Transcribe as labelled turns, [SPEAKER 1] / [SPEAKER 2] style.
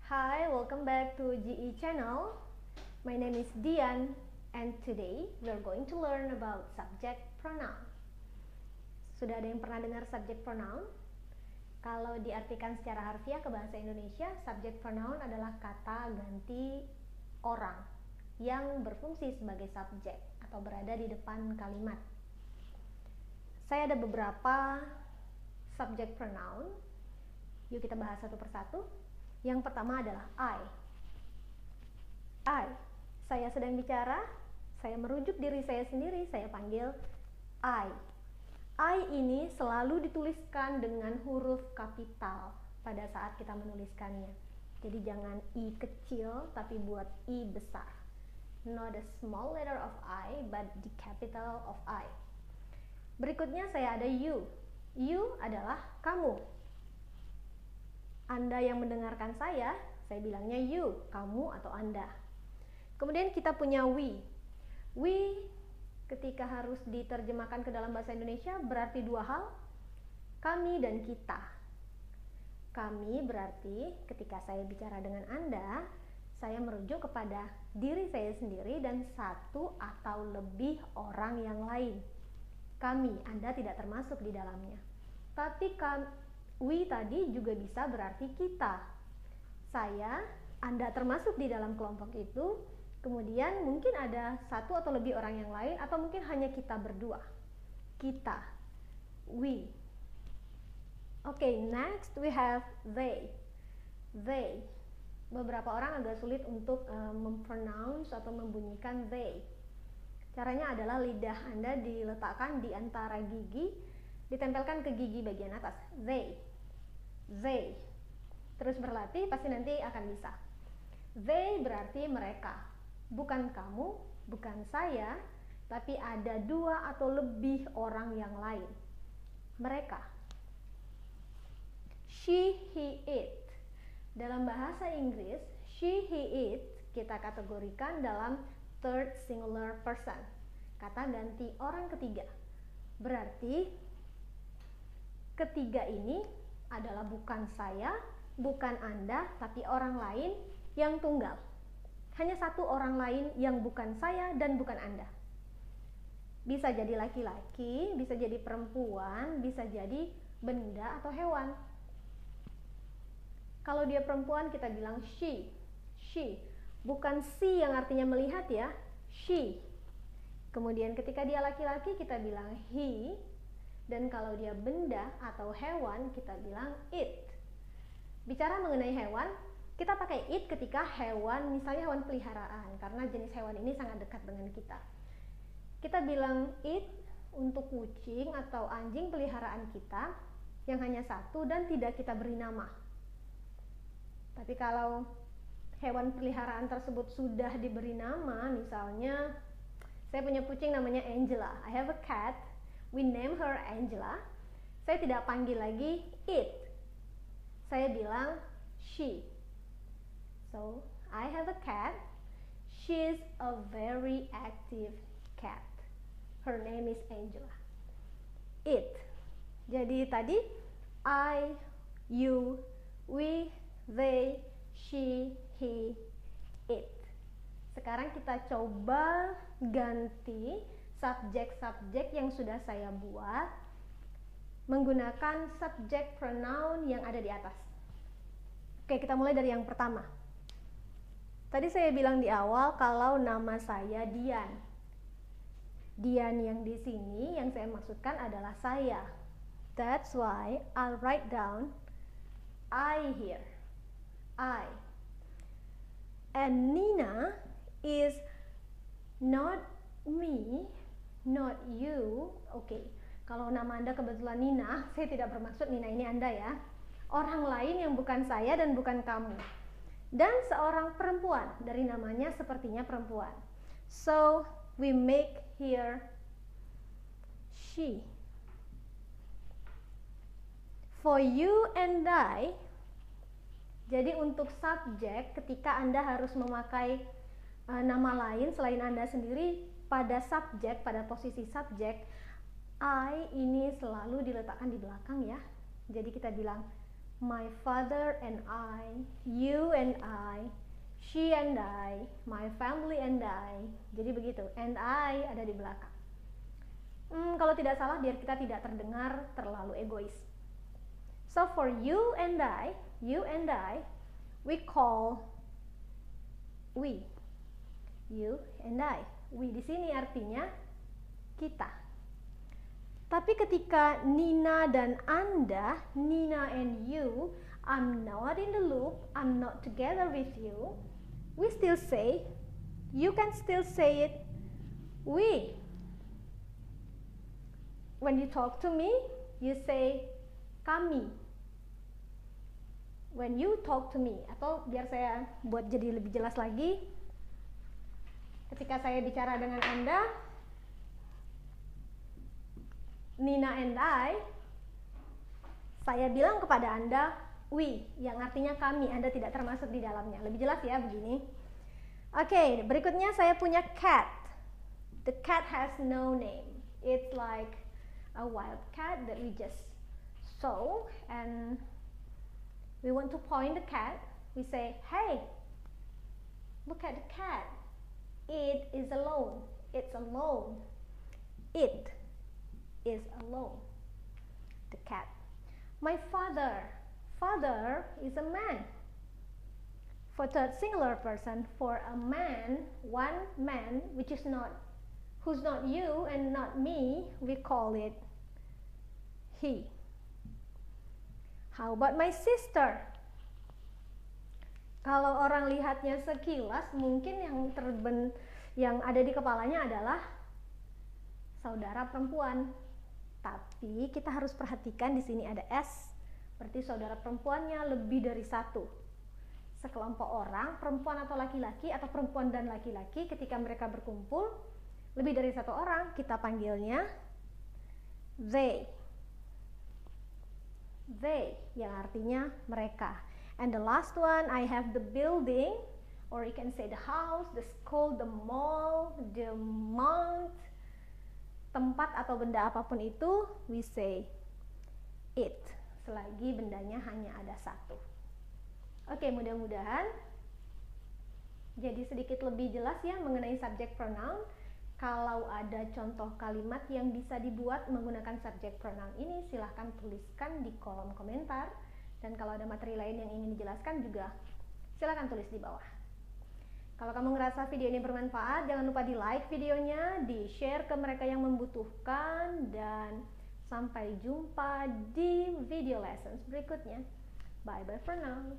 [SPEAKER 1] Hi, welcome back to GE channel. My name is Dian and today we are going to learn about subject pronoun. Sudah ada yang pernah dengar subject pronoun? Kalau diartikan secara harfiah ke bahasa Indonesia, subject pronoun adalah kata ganti orang yang berfungsi sebagai subjek atau berada di depan kalimat. Saya ada beberapa subject pronoun. Yuk kita bahas satu persatu. Yang pertama adalah I. Saya sedang bicara, saya merujuk diri saya sendiri, saya panggil I. I ini selalu dituliskan dengan huruf kapital pada saat kita menuliskannya. Jadi jangan I kecil, tapi buat I besar. Not a small letter of I, but the capital of I. Berikutnya saya ada you. You adalah kamu. Anda yang mendengarkan saya bilangnya you, kamu atau Anda. Kemudian kita punya we. We ketika harus diterjemahkan ke dalam bahasa Indonesia berarti dua hal, kami dan kita. Kami berarti ketika saya bicara dengan Anda, saya merujuk kepada diri saya sendiri dan satu atau lebih orang yang lain. Kami, Anda tidak termasuk di dalamnya. Tapi we tadi juga bisa berarti kita. Saya, Anda termasuk di dalam kelompok itu. Kemudian mungkin ada satu atau lebih orang yang lain, atau mungkin hanya kita berdua. Kita, we. Okay, next we have they. They. Beberapa orang agak sulit untuk mempronounce atau membunyikan they. Caranya adalah lidah Anda diletakkan di antara gigi, ditempelkan ke gigi bagian atas. They. Terus berlatih, pasti nanti akan bisa. They berarti mereka, bukan kamu, bukan saya, tapi ada dua atau lebih orang yang lain. Mereka. She, he, it. Dalam bahasa Inggris, she, he, it kita kategorikan dalam third singular person, kata ganti orang ketiga. Berarti ketiga ini adalah bukan saya, bukan Anda, tapi orang lain yang tunggal. Hanya satu orang lain yang bukan saya dan bukan Anda. Bisa jadi laki-laki, bisa jadi perempuan, bisa jadi benda atau hewan. Kalau dia perempuan kita bilang she. Bukan she yang artinya melihat ya, she. Kemudian ketika dia laki-laki kita bilang he. Dan kalau dia benda atau hewan, kita bilang it. Bicara mengenai hewan, kita pakai it ketika hewan, misalnya hewan peliharaan, karena jenis hewan ini sangat dekat dengan kita. Kita bilang it untuk kucing atau anjing peliharaan kita, yang hanya satu dan tidak kita beri nama. Tapi kalau hewan peliharaan tersebut sudah diberi nama, misalnya, saya punya kucing namanya Angela. I have a cat. We name her Angela. Saya tidak panggil lagi it. Saya bilang she. So, I have a cat. She's a very active cat. Her name is Angela. It. Jadi tadi I, you, we, they, she, he, it. Sekarang kita coba ganti subjek-subjek yang sudah saya buat menggunakan subjek pronoun yang ada di atas. Oke, kita mulai dari yang pertama. Tadi saya bilang di awal kalau nama saya Dian. Dian yang di sini yang saya maksudkan adalah saya. That's why I'll write down I here. I. And Nina is not me, not you. Oke, kalau nama Anda kebetulan Nina, saya tidak bermaksud Nina ini Anda ya. Orang lain yang bukan saya dan bukan kamu. Dan seorang perempuan, dari namanya sepertinya perempuan. So, we make here she. For you and I, jadi untuk subjek, ketika Anda harus memakai nama lain selain Anda sendiri, pada subjek, pada posisi subjek, I ini selalu diletakkan di belakang ya. Jadi kita bilang my father and I, you and I, she and I, my family and I. Jadi begitu, and I ada di belakang. Kalau tidak salah biar kita tidak terdengar terlalu egois. So for you and I, we call we. You and I. We di sini artinya kita. Tapi ketika Nina dan Anda, Nina and you, I'm not in the loop, I'm not together with you, we still say, you can still say it, we. When you talk to me, you say kami. When you talk to me, atau biar saya buat jadi lebih jelas lagi, ketika saya bicara dengan Anda, Nina and I, saya bilang kepada Anda we, yang artinya kami, Anda tidak termasuk di dalamnya. Lebih jelas ya begini. Oke, berikutnya saya punya cat. The cat has no name. It's like a wild cat that we just saw, and we want to point the cat. We say, hey, look at the cat. It is alone. It's alone. It is alone. The cat. My father. Father is a man. For third singular person, for a man, one man, which is not, who's not you and not me, we call it he. How about my sister? Kalau orang lihatnya sekilas, mungkin yang ada di kepalanya adalah saudara perempuan. Tapi kita harus perhatikan di sini ada S, berarti saudara perempuannya lebih dari satu. Sekelompok orang, perempuan atau laki-laki, atau perempuan dan laki-laki, ketika mereka berkumpul lebih dari satu orang, kita panggilnya they. They, yang artinya mereka. And the last one, I have the building, or you can say the house, the school, the mall, the mount, tempat atau benda apapun itu, we say it, selagi bendanya hanya ada satu. Oke, mudah-mudahan jadi sedikit lebih jelas ya mengenai subject pronoun. Kalau ada contoh kalimat yang bisa dibuat menggunakan subject pronoun ini, silahkan tuliskan di kolom komentar. Dan kalau ada materi lain yang ingin dijelaskan juga, silahkan tulis di bawah. Kalau kamu ngerasa video ini bermanfaat, jangan lupa di like videonya, di share ke mereka yang membutuhkan, dan sampai jumpa di video lessons berikutnya. Bye-bye for now.